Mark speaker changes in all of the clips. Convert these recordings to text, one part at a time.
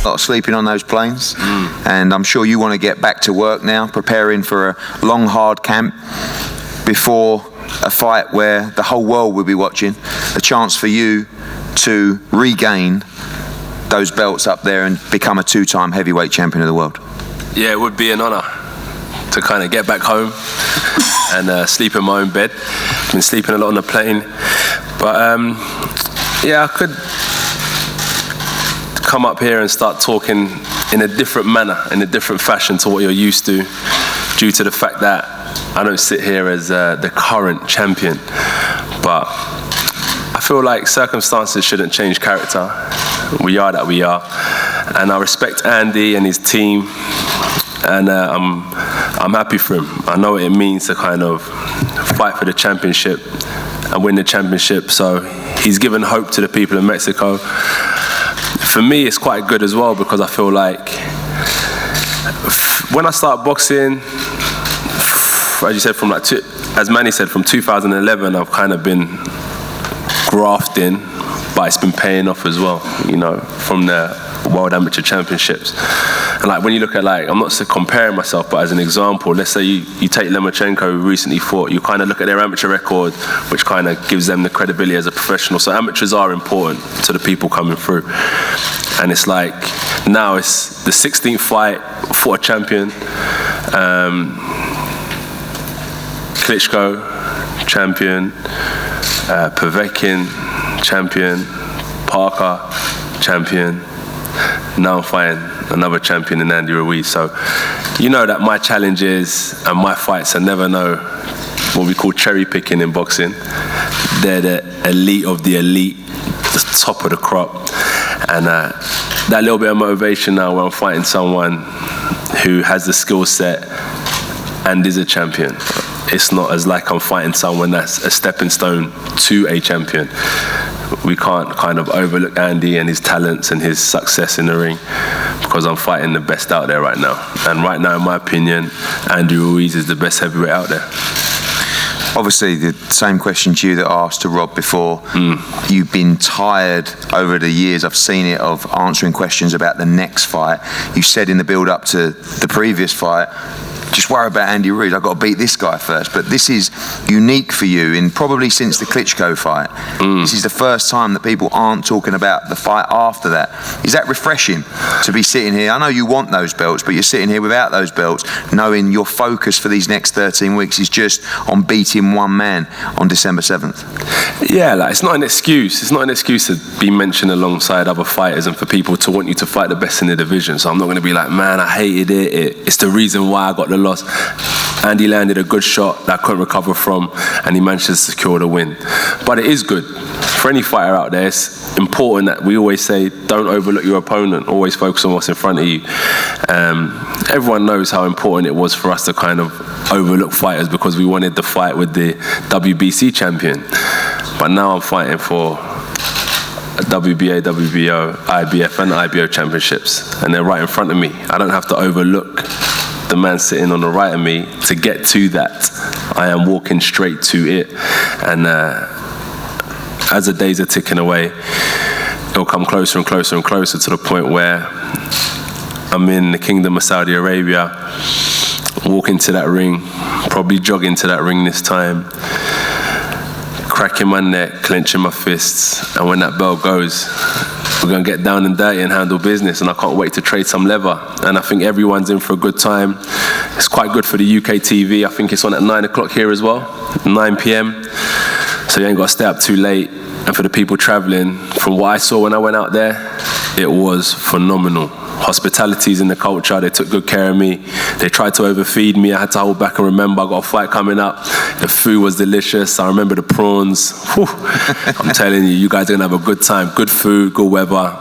Speaker 1: Not sleeping on those planes, and I'm sure you want to get back to work now, preparing for a long, hard camp before a fight where the whole world will be watching, a chance for you to regain those belts up there and become a two-time heavyweight champion of the world.
Speaker 2: Yeah, it would be an honour to kind of get back home and sleep in my own bed. I've been sleeping a lot on the plane, but yeah, I could come up here and start talking in a different manner, in a different fashion to what you're used to, due to the fact that I don't sit here as the current champion. But I feel like circumstances shouldn't change character. We are that we are, and I respect Andy and his team, and I'm happy for him. I know what it means to kind of fight for the championship and win the championship, so he's given hope to the people of Mexico. For me, it's quite good as well, because I feel like when I started boxing, as you said, as Manny said, from 2011, I've kind of been grafting, but it's been paying off as well, you know, from the World Amateur Championships. And like when you look at, like, I'm not comparing myself, but as an example, let's say you take Lomachenko, who recently fought, you kind of look at their amateur record, which kind of gives them the credibility as a professional. So amateurs are important to the people coming through. And it's like, now it's the 16th fight, fought a champion, Klitschko, champion, Povetkin, champion, Parker, champion. Now I'm fighting another champion in Andy Ruiz. So you know that my challenges and my fights are never what we call cherry picking in boxing. They're the elite of the elite, the top of the crop. And that little bit of motivation now when I'm fighting someone who has the skill set and is a champion. It's not as like I'm fighting someone that's a stepping stone to a champion. We can't kind of overlook Andy and his talents and his success in the ring, because I'm fighting the best out there right now. And right now, in my opinion, Andy Ruiz is the best heavyweight out there.
Speaker 1: Obviously, the same question to you that I asked to Rob before. You've been tired over the years, I've seen it, of answering questions about the next fight. You said in the build-up to the previous fight, just worry about Andy Ruiz, I've got to beat this guy first. But this is unique for you, in probably since the Klitschko fight. This is the first time that people aren't talking about the fight after that. Is that refreshing to be sitting here? I know you want those belts, but you're sitting here without those belts, knowing your focus for these next 13 weeks is just on beating one man on December 7th.
Speaker 2: Yeah, like, it's not an excuse. It's not an excuse to be mentioned alongside other fighters and for people to want you to fight the best in the division. So I'm not going to be like, man, I hated it. It's the reason why I got the loss. Andy landed a good shot that I couldn't recover from, and he managed to secure the win. But it is good. For any fighter out there, it's important that we always say, don't overlook your opponent. Always focus on what's in front of you. Everyone knows how important it was for us to kind of overlook fighters, because we wanted the fight with the WBC champion. But now I'm fighting for WBA, WBO, IBF and IBO championships, and they're right in front of me. I don't have to overlook the man sitting on the right of me to get to that. I am walking straight to it, and as the days are ticking away, it'll come closer and closer and closer to the point where I'm in the Kingdom of Saudi Arabia, walking to that ring, probably jogging to that ring this time, cracking my neck, clenching my fists, and when that bell goes, we're going to get down and dirty and handle business, and I can't wait to trade some leather. And I think everyone's in for a good time. It's quite good for the UK TV. I think it's on at 9 o'clock here as well, 9 p.m. So you ain't got to stay up too late. And for the people traveling, from what I saw when I went out there, it was phenomenal. Hospitality's in the culture. They took good care of me. They tried to overfeed me. I had to hold back and remember I got a fight coming up. The food was delicious. I remember the prawns. Whew. I'm telling you, you guys are going to have a good time. Good food, good weather,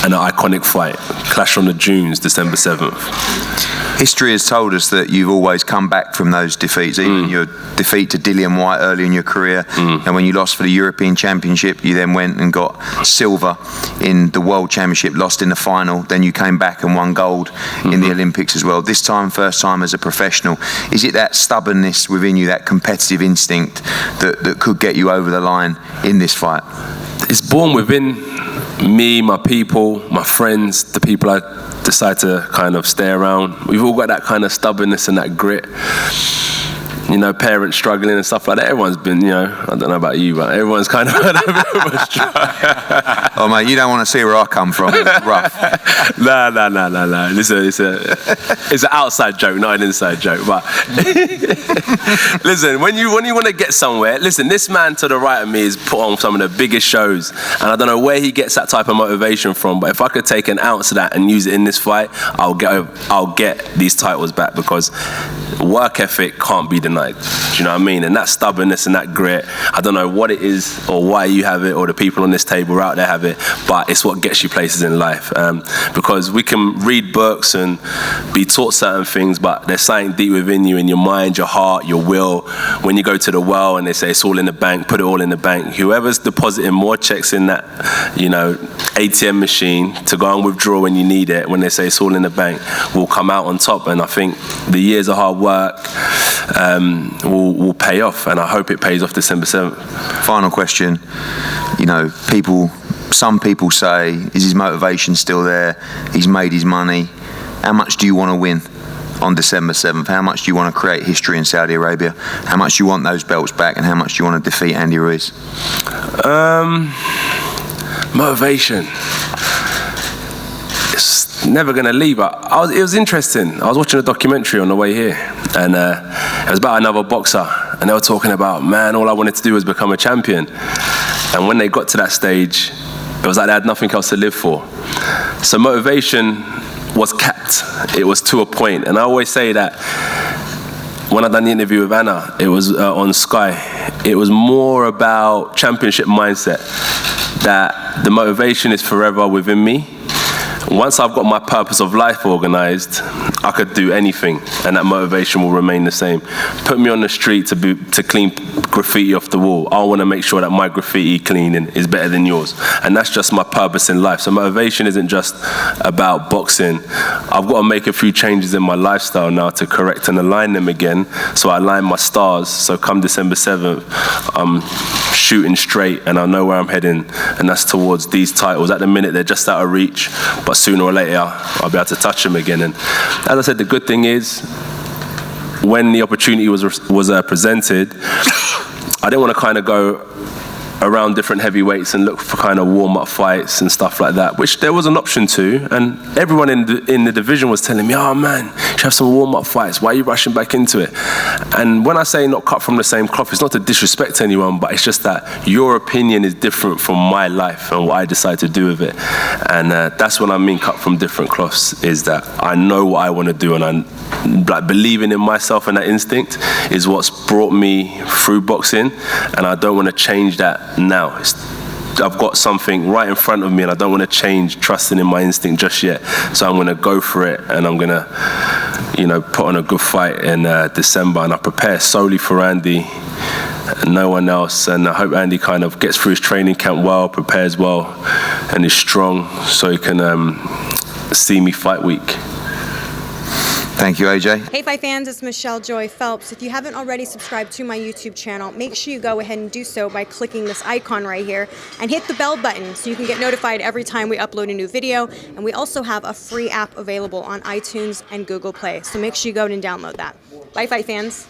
Speaker 2: and an iconic fight. Clash on the Dunes, December 7th.
Speaker 1: History has told us that you've always come back from those defeats, even your defeat to Dillian Whyte early in your career. And when you lost for the European Championship, you then went and got silver in the World Championship, lost in the final. Then you came back and won gold in the Olympics as well. This time, first time as a professional. Is it that stubbornness within you, that competitive instinct that could get you over the line in this fight?
Speaker 2: It's born within me, my people, my friends, the people I decide to kind of stay around, we've all got that kind of stubbornness and that grit. You know, parents struggling and stuff like that. Everyone's been, you know, I don't know about you, but everyone's kind of had a bit of a struggle.
Speaker 1: Oh, mate, you don't want to see where I come from. It's rough.
Speaker 2: No. It's an outside joke, not an inside joke. But listen, when you want to get somewhere, listen, this man to the right of me has put on some of the biggest shows, and I don't know where he gets that type of motivation from. But if I could take an ounce of that and use it in this fight, I'll get these titles back, because work ethic can't be denied. Do you know what I mean? And that stubbornness and that grit, I don't know what it is or why you have it or the people on this table out there have it, but it's what gets you places in life. Because we can read books and be taught certain things, but there's something deep within you, in your mind, your heart, your will. When you go to the well and they say it's all in the bank, put it all in the bank. Whoever's depositing more checks in that, you know, ATM machine to go and withdraw when you need it, when they say it's all in the bank, will come out on top. And I think the years of hard work will pay off, and I hope it pays off December 7th.
Speaker 1: Final question. You know, some people say, is his motivation still there? He's made his money. How much do you want to win on December 7th? How much do you want to create history in Saudi Arabia? How much do you want those belts back, and how much do you want to defeat Andy Ruiz?
Speaker 2: Motivation. It's never going to leave. It was interesting. I was watching a documentary on the way here, and it was about another boxer, and they were talking about, man, all I wanted to do was become a champion. And when they got to that stage, it was like they had nothing else to live for. So motivation was capped. It was to a point. And I always say that when I done the interview with Anna, it was on Sky, it was more about championship mindset, that the motivation is forever within me. Once I've got my purpose of life organized, I could do anything, and that motivation will remain the same. Put me on the street to clean graffiti off the wall. I want to make sure that my graffiti cleaning is better than yours, and that's just my purpose in life. So motivation isn't just about boxing. I've got to make a few changes in my lifestyle now to correct and align them again, so I align my stars. So come December 7th, I'm shooting straight, and I know where I'm heading, and that's towards these titles. At the minute, they're just out of reach, but sooner or later, I'll be able to touch them again. And as I said, the good thing is, when the opportunity was presented, I didn't want to kind of go around different heavyweights and look for kind of warm-up fights and stuff like that, which there was an option to, and everyone in the division was telling me, oh man, you should have some warm-up fights, why are you rushing back into it? And when I say not cut from the same cloth, it's not to disrespect anyone, but it's just that your opinion is different from my life and what I decide to do with it. And that's what I mean cut from different cloths, is that I know what I want to do, and I believing in myself and that instinct is what's brought me through boxing, and I don't want to change that now. I've got something right in front of me, and I don't want to change trusting in my instinct just yet. So I'm going to go for it, and I'm going to, you know, put on a good fight in December, and I prepare solely for Andy, no one else. And I hope Andy kind of gets through his training camp well, prepares well, and is strong, so he can see me fight week.
Speaker 1: Thank you, AJ.
Speaker 3: Hey Fight fans, it's Michelle Joy Phelps. If you haven't already subscribed to my YouTube channel, make sure you go ahead and do so by clicking this icon right here and hit the bell button so you can get notified every time we upload a new video. And we also have a free app available on iTunes and Google Play, so make sure you go and download that. Bye Fight fans.